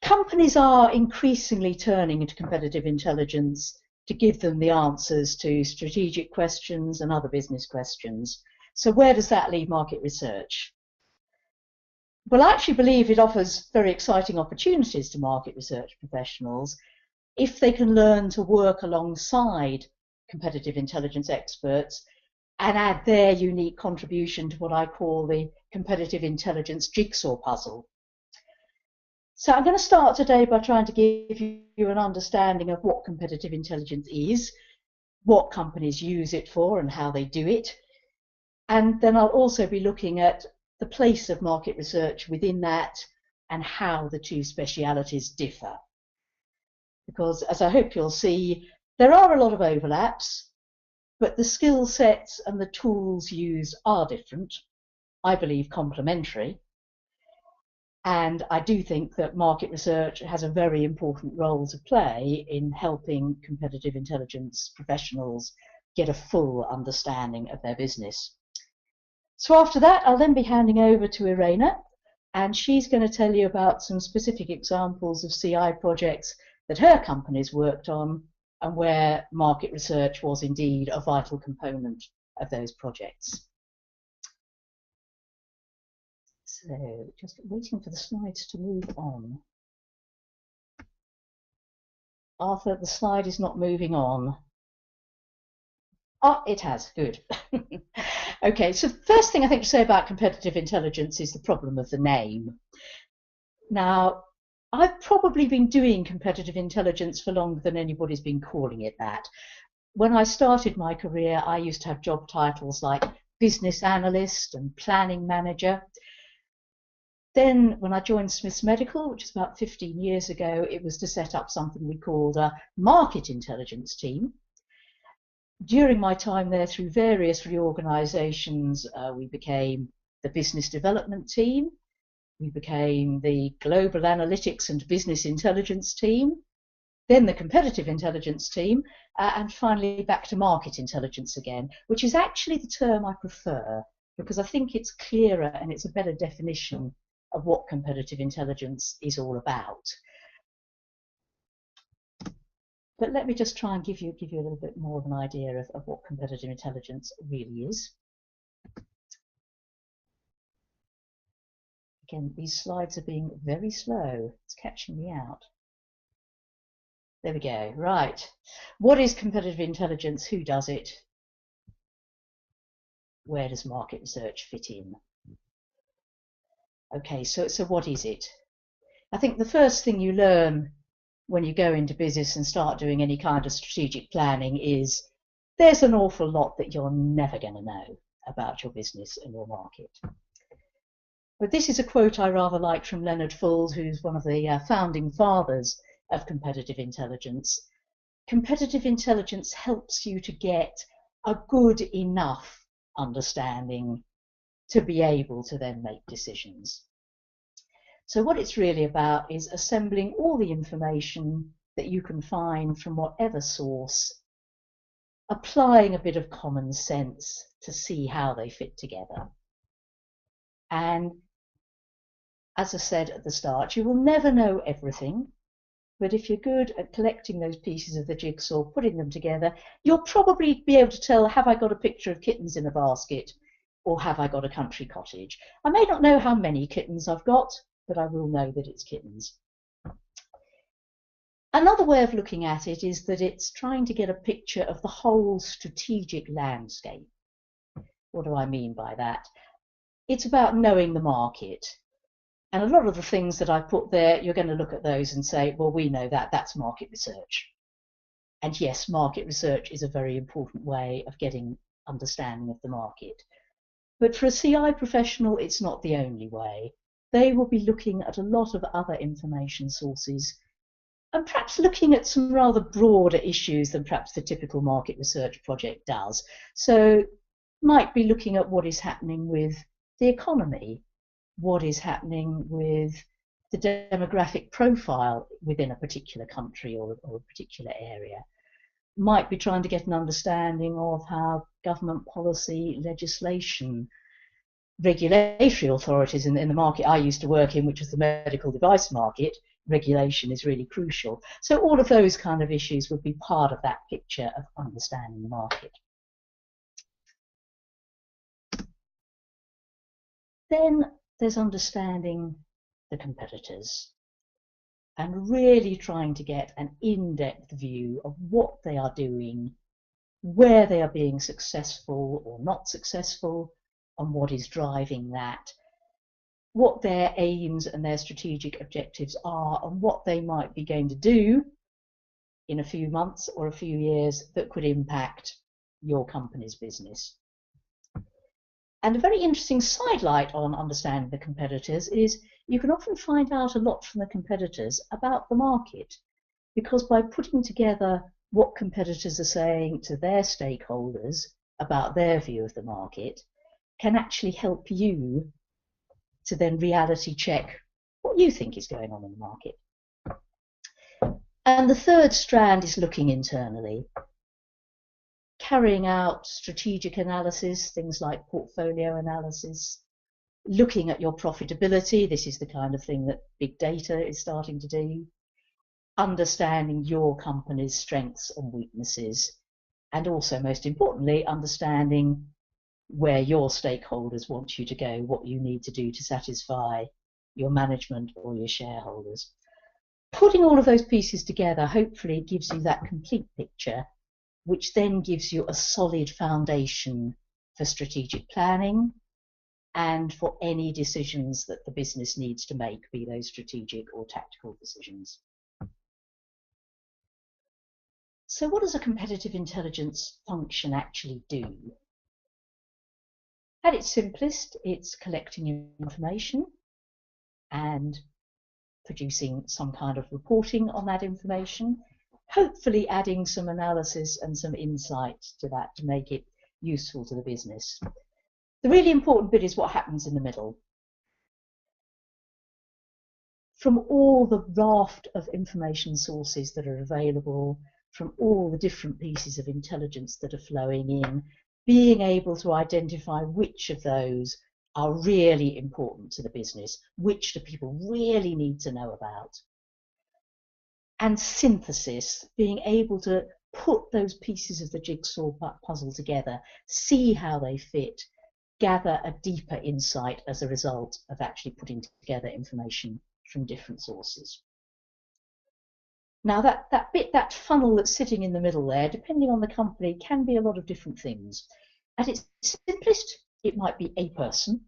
Companies are increasingly turning into competitive intelligence to give them the answers to strategic questions and other business questions. So where does that leave market research? Well, I actually believe it offers very exciting opportunities to market research professionals if they can learn to work alongside competitive intelligence experts and add their unique contribution to what I call the competitive intelligence jigsaw puzzle. So I'm going to start today by trying to give you an understanding of what competitive intelligence is, what companies use it for and how they do it. And then I'll also be looking at the place of market research within that and how the two specialities differ. Because as I hope you'll see, there are a lot of overlaps, but the skill sets and the tools used are different, I believe complementary. And I do think that market research has a very important role to play in helping competitive intelligence professionals get a full understanding of their business. So after that, I'll then be handing over to Irena, and she's going to tell you about some specific examples of CI projects that her company's worked on and where market research was indeed a vital component of those projects. So just waiting for the slides to move on. Arthur, the slide is not moving on. Oh, it has, good. Okay, so the first thing I think to say about competitive intelligence is the problem of the name. Now, I've probably been doing competitive intelligence for longer than anybody's been calling it that. When I started my career, I used to have job titles like business analyst and planning manager. Then when I joined Smiths Medical, which is about 15 years ago, it was to set up something we called a market intelligence team. During my time there, through various reorganisations, we became the business development team, we became the global analytics and business intelligence team, then the competitive intelligence team, and finally back to market intelligence again, which is actually the term I prefer because I think it's clearer and it's a better definition of what competitive intelligence is all about. But let me just try and give you a little bit more of an idea of what competitive intelligence really is. Again, these slides are being very slow. It's catching me out. There we go. Right. What is competitive intelligence? Who does it? Where does market research fit in? Okay, so what is it? I think the first thing you learn when you go into business and start doing any kind of strategic planning is there's an awful lot that you're never going to know about your business and your market. But this is a quote I rather like from Leonard Fulls, who's one of the founding fathers of competitive intelligence. Competitive intelligence helps you to get a good enough understanding to be able to then make decisions. So what it's really about is assembling all the information that you can find from whatever source, applying a bit of common sense to see how they fit together. And as I said at the start, you will never know everything, but if you're good at collecting those pieces of the jigsaw, putting them together, you'll probably be able to tell, have I got a picture of kittens in a basket, or have I got a country cottage? I may not know how many kittens I've got, but I will know that it's kittens. Another way of looking at it is that it's trying to get a picture of the whole strategic landscape. What do I mean by that? It's about knowing the market. And a lot of the things that I put there, you're going to look at those and say, well, we know that, that's market research. And yes, market research is a very important way of getting understanding of the market. But for a CI professional, it's not the only way. They will be looking at a lot of other information sources and perhaps looking at some rather broader issues than perhaps the typical market research project does. So might be looking at what is happening with the economy, what is happening with the demographic profile within a particular country or a particular area. Might be trying to get an understanding of how government policy, legislation, regulatory authorities in the market I used to work in, which was the medical device market, regulation is really crucial. So all of those kind of issues would be part of that picture of understanding the market. Then there's understanding the competitors and really trying to get an in-depth view of what they are doing, where they are being successful or not successful, and what is driving that, what their aims and their strategic objectives are, and what they might be going to do in a few months or a few years that could impact your company's business. And a very interesting sidelight on understanding the competitors is you can often find out a lot from the competitors about the market, because by putting together what competitors are saying to their stakeholders about their view of the market can actually help you to then reality check what you think is going on in the market. And the third strand is looking internally, carrying out strategic analysis, things like portfolio analysis, looking at your profitability. This is the kind of thing that big data is starting to do. Understanding your company's strengths and weaknesses, and also, most importantly, understanding where your stakeholders want you to go, what you need to do to satisfy your management or your shareholders. Putting all of those pieces together hopefully gives you that complete picture, which then gives you a solid foundation for strategic planning and for any decisions that the business needs to make, be those strategic or tactical decisions. So what does a competitive intelligence function actually do? At its simplest, it's collecting information and producing some kind of reporting on that information, hopefully adding some analysis and some insight to that to make it useful to the business. The really important bit is what happens in the middle. From all the raft of information sources that are available, from all the different pieces of intelligence that are flowing in, being able to identify which of those are really important to the business, which do people really need to know about. And synthesis, being able to put those pieces of the jigsaw puzzle together, see how they fit, gather a deeper insight as a result of actually putting together information from different sources. Now that funnel that's sitting in the middle there, depending on the company, can be a lot of different things. At its simplest, it might be a person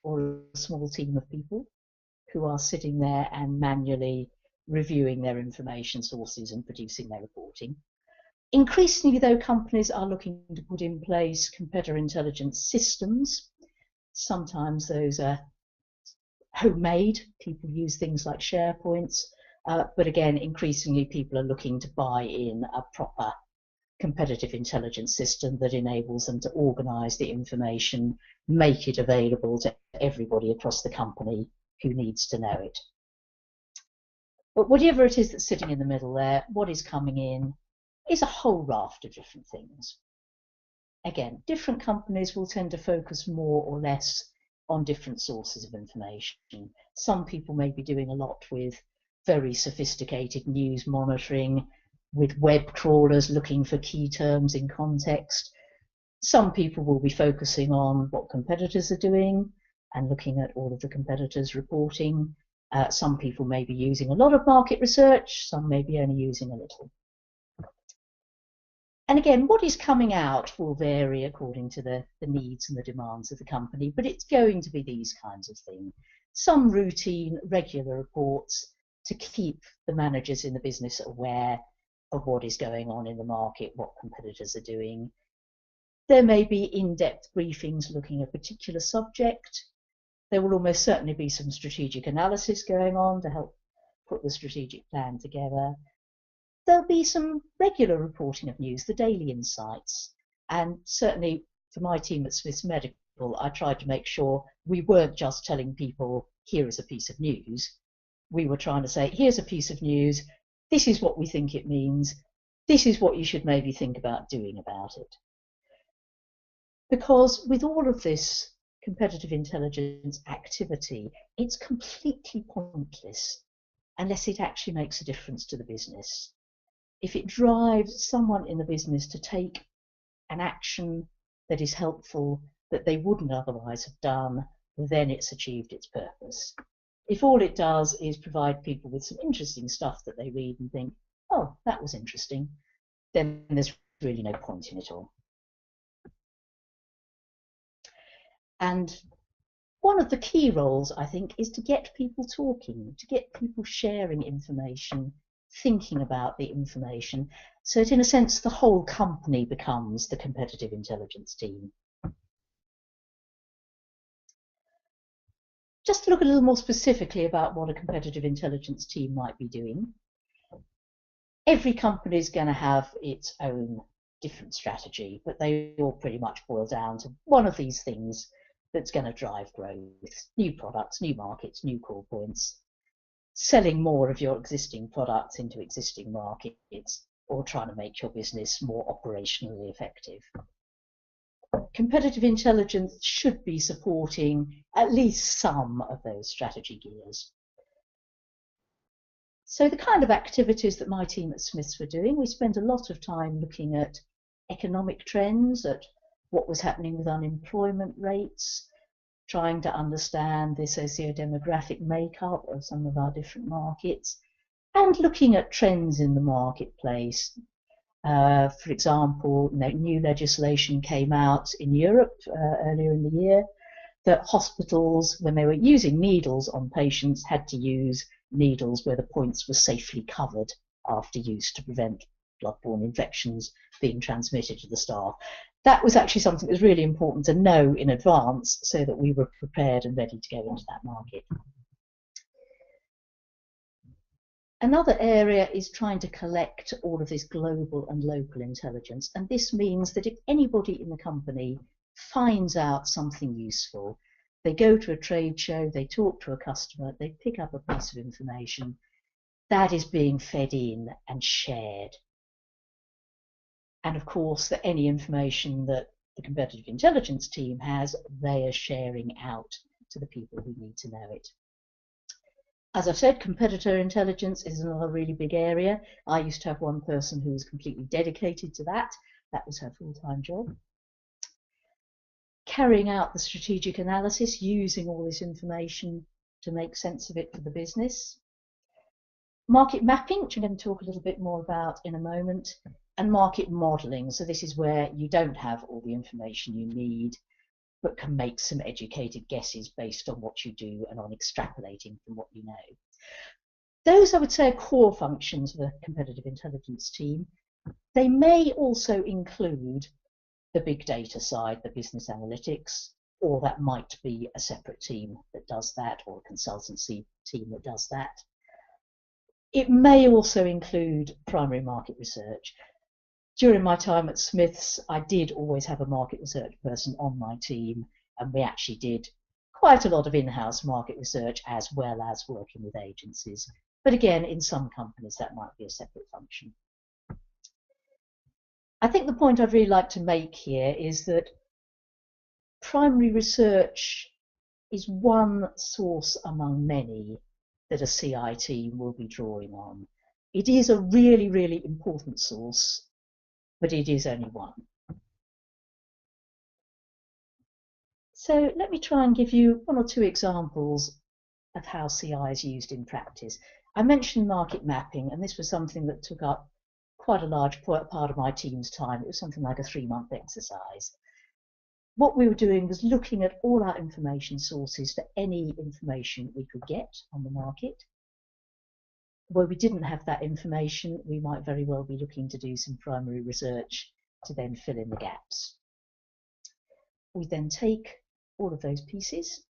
or a small team of people who are sitting there and manually reviewing their information sources and producing their reporting. Increasingly, though, companies are looking to put in place competitor intelligence systems. Sometimes those are homemade. People use things like SharePoints, but again, increasingly people are looking to buy in a proper competitive intelligence system that enables them to organise the information, make it available to everybody across the company who needs to know it. But whatever it is that's sitting in the middle there, what is coming in is a whole raft of different things. Again, different companies will tend to focus more or less on different sources of information. Some people may be doing a lot with very sophisticated news monitoring, with web crawlers looking for key terms in context. Some people will be focusing on what competitors are doing and looking at all of the competitors' reporting. Some people may be using a lot of market research, some may be only using a little. And again, what is coming out will vary according to the needs and the demands of the company, but it's going to be these kinds of things. Some routine, regular reports to keep the managers in the business aware of what is going on in the market, what competitors are doing. There may be in-depth briefings looking at a particular subject. There will almost certainly be some strategic analysis going on to help put the strategic plan together. There'll be some regular reporting of news, the daily insights. And certainly for my team at Smiths Medical, I tried to make sure we weren't just telling people, here is a piece of news. We were trying to say, here's a piece of news. This is what we think it means. This is what you should maybe think about doing about it. Because with all of this competitive intelligence activity, it's completely pointless unless it actually makes a difference to the business. If it drives someone in the business to take an action that is helpful that they wouldn't otherwise have done, then it's achieved its purpose. If all it does is provide people with some interesting stuff that they read and think, oh, that was interesting, then there's really no point in it all. And one of the key roles, I think, is to get people talking, to get people sharing information, thinking about the information, so that in a sense the whole company becomes the competitive intelligence team. Just to look a little more specifically about what a competitive intelligence team might be doing. Every company is going to have its own different strategy, but they all pretty much boil down to one of these things that's going to drive growth: new products, new markets, new core points, selling more of your existing products into existing markets, or trying to make your business more operationally effective. Competitive intelligence should be supporting at least some of those strategy gears. So the kind of activities that my team at Smiths were doing, we spent a lot of time looking at economic trends, at what was happening with unemployment rates, trying to understand the socio-demographic makeup of some of our different markets, and looking at trends in the marketplace. For example, new legislation came out in Europe earlier in the year that hospitals, when they were using needles on patients, had to use needles where the points were safely covered after use to prevent blood-borne infections being transmitted to the staff. That was actually something that was really important to know in advance so that we were prepared and ready to go into that market. Another area is trying to collect all of this global and local intelligence, and this means that if anybody in the company finds out something useful, they go to a trade show, they talk to a customer, they pick up a piece of information, that is being fed in and shared. And of course, that any information that the competitive intelligence team has, they are sharing out to the people who need to know it. As I've said, competitor intelligence is another really big area. I used to have one person who was completely dedicated to that. That was her full-time job. Carrying out the strategic analysis, using all this information to make sense of it for the business. Market mapping, which I'm going to talk a little bit more about in a moment, and market modelling. So this is where you don't have all the information you need, but can make some educated guesses based on what you do and on extrapolating from what you know. Those, I would say, are core functions of a competitive intelligence team. They may also include the big data side, the business analytics, or that might be a separate team that does that, or a consultancy team that does that. It may also include primary market research. During my time at Smiths, I did always have a market research person on my team, and we actually did quite a lot of in-house market research as well as working with agencies. But again, in some companies that might be a separate function. I think the point I'd really like to make here is that primary research is one source among many that a CI team will be drawing on. It is a really, really important source, but it is only one. So let me try and give you one or two examples of how CI is used in practice. I mentioned market mapping, and this was something that took up quite a large part of my team's time. It was something like a 3-month exercise. What we were doing was looking at all our information sources for any information we could get on the market. Where we didn't have that information, we might very well be looking to do some primary research to then fill in the gaps. We then take all of those pieces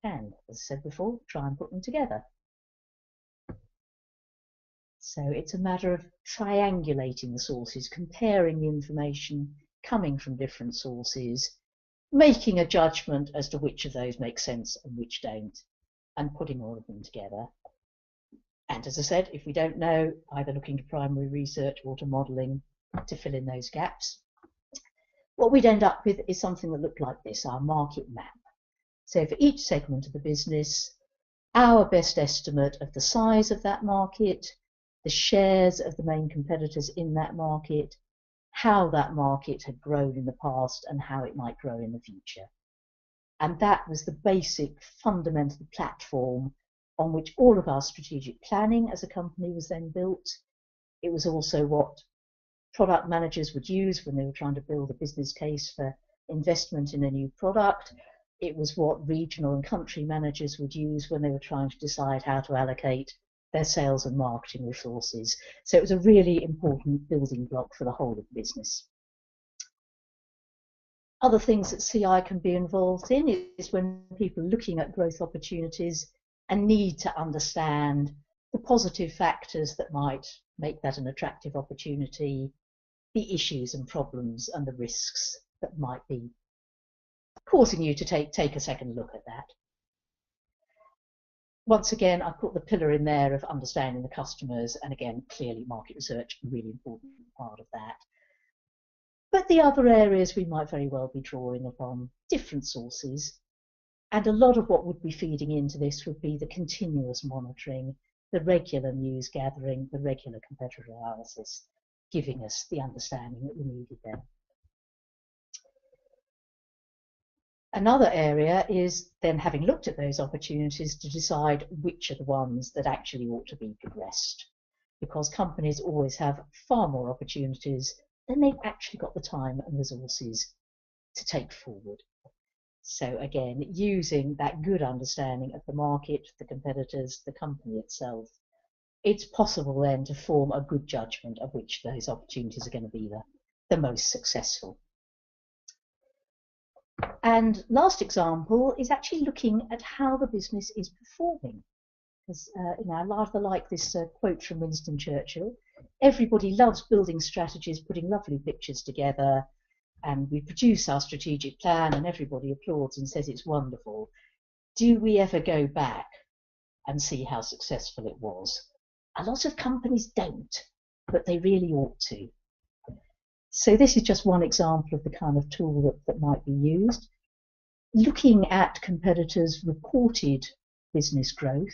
and, as I said before, try and put them together. So it's a matter of triangulating the sources, comparing the information coming from different sources, making a judgment as to which of those make sense and which don't, and putting all of them together. And as I said, if we don't know, either looking to primary research or to modelling to fill in those gaps. What we'd end up with is something that looked like this, our market map. So for each segment of the business, our best estimate of the size of that market, the shares of the main competitors in that market, how that market had grown in the past and how it might grow in the future. And that was the basic fundamental platform on which all of our strategic planning as a company was then built. It was also what product managers would use when they were trying to build a business case for investment in a new product. It was what regional and country managers would use when they were trying to decide how to allocate their sales and marketing resources. So it was a really important building block for the whole of the business. Other things that CI can be involved in is when people are looking at growth opportunities and need to understand the positive factors that might make that an attractive opportunity, the issues and problems and the risks that might be causing you to take a second look at that. Once again, I put the pillar in there of understanding the customers, and again, clearly market research, a really important part of that. But the other areas we might very well be drawing upon different sources, and a lot of what would be feeding into this would be the continuous monitoring, the regular news gathering, the regular competitor analysis, giving us the understanding that we needed there. Another area is then, having looked at those opportunities, to decide which are the ones that actually ought to be progressed, because companies always have far more opportunities than they've actually got the time and resources to take forward. So again, using that good understanding of the market, the competitors, the company itself, it's possible then to form a good judgment of which of those opportunities are going to be the most successful. And last example is actually looking at how the business is performing. Because I rather like this quote from Winston Churchill: everybody loves building strategies, putting lovely pictures together, and we produce our strategic plan and everybody applauds and says it's wonderful. Do we ever go back and see how successful it was? A lot of companies don't, but they really ought to. So this is just one example of the kind of tool that might be used. Looking at competitors' reported business growth,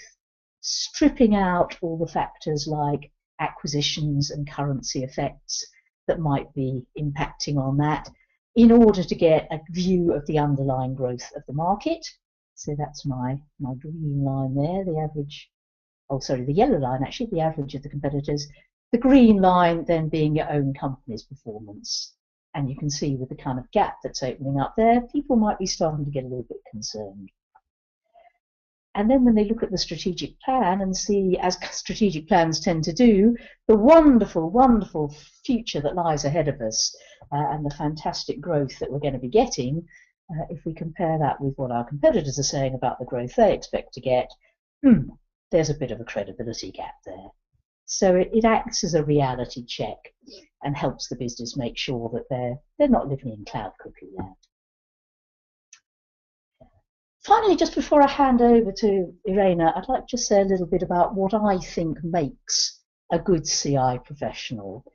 stripping out all the factors like acquisitions and currency effects that might be impacting on that, in order to get a view of the underlying growth of the market. So that's my green line there, the average, the yellow line actually, the average of the competitors. The green line then being your own company's performance. And you can see with the kind of gap that's opening up there, people might be starting to get a little bit concerned. And then when they look at the strategic plan and see, as strategic plans tend to do, the wonderful, wonderful future that lies ahead of us and the fantastic growth that we're going to be getting, if we compare that with what our competitors are saying about the growth they expect to get, there's a bit of a credibility gap there. So it acts as a reality check and helps the business make sure that they're not living in cloud cuckoo land. Finally, just before I hand over to Irena, I'd like to say a little bit about what I think makes a good CI professional.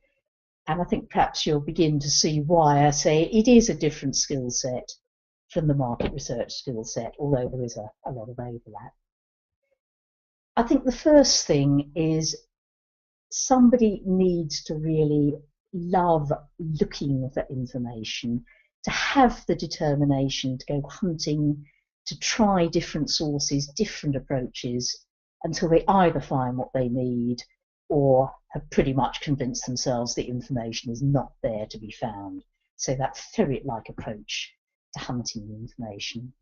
And I think perhaps you'll begin to see why I say it is a different skill set from the market research skill set, although there is a lot of overlap. I think the first thing is somebody needs to really love looking for information, to have the determination to go hunting, to try different sources, different approaches, until they either find what they need or have pretty much convinced themselves the information is not there to be found. So that ferret-like approach to hunting the information.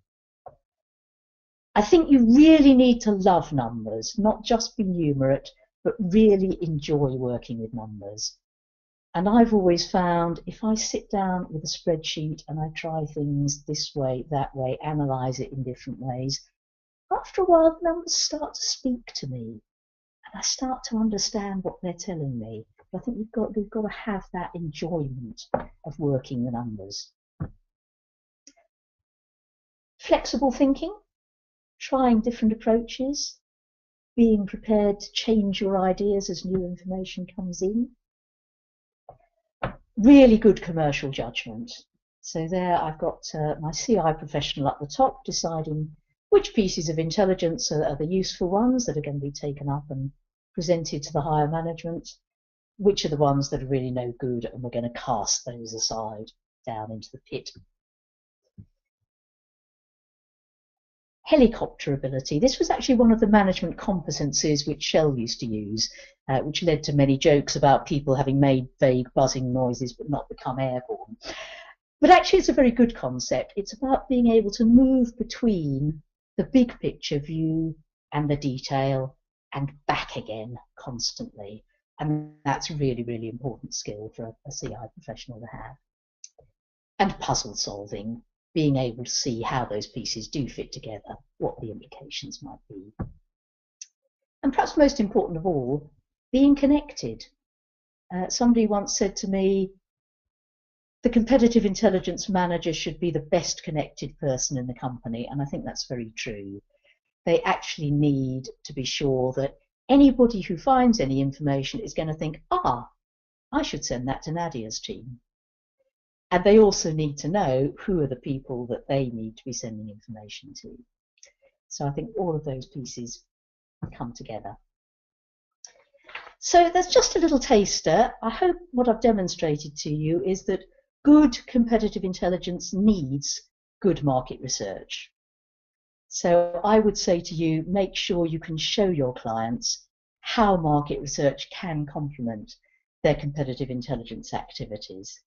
I think you really need to love numbers, not just be numerate, but really enjoy working with numbers. And I've always found if I sit down with a spreadsheet and I try things this way, that way, analyse it in different ways, after a while the numbers start to speak to me and I start to understand what they're telling me. But I think we've got to have that enjoyment of working the numbers. Flexible thinking, trying different approaches, being prepared to change your ideas as new information comes in. Really good commercial judgment. So there I've got my CI professional at the top deciding which pieces of intelligence are the useful ones that are going to be taken up and presented to the higher management, which are the ones that are really no good, and we're going to cast those aside down into the pit. Helicopter ability. This was actually one of the management competencies which Shell used to use, which led to many jokes about people having made vague buzzing noises but not become airborne. But actually it's a very good concept. It's about being able to move between the big picture view and the detail and back again constantly. And that's a really, really important skill for a CI professional to have. And puzzle solving, being able to see how those pieces do fit together, what the implications might be. And perhaps most important of all, being connected. Somebody once said to me, the competitive intelligence manager should be the best connected person in the company, and I think that's very true. They actually need to be sure that anybody who finds any information is going to think, I should send that to Nadia's team. And they also need to know who are the people that they need to be sending information to. So I think all of those pieces come together. So there's just a little taster. I hope what I've demonstrated to you is that good competitive intelligence needs good market research. So I would say to you, make sure you can show your clients how market research can complement their competitive intelligence activities.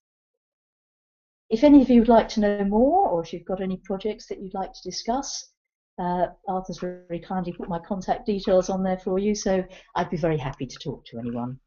If any of you would like to know more, or if you've got any projects that you'd like to discuss, Arthur's very kindly put my contact details on there for you, so I'd be very happy to talk to anyone.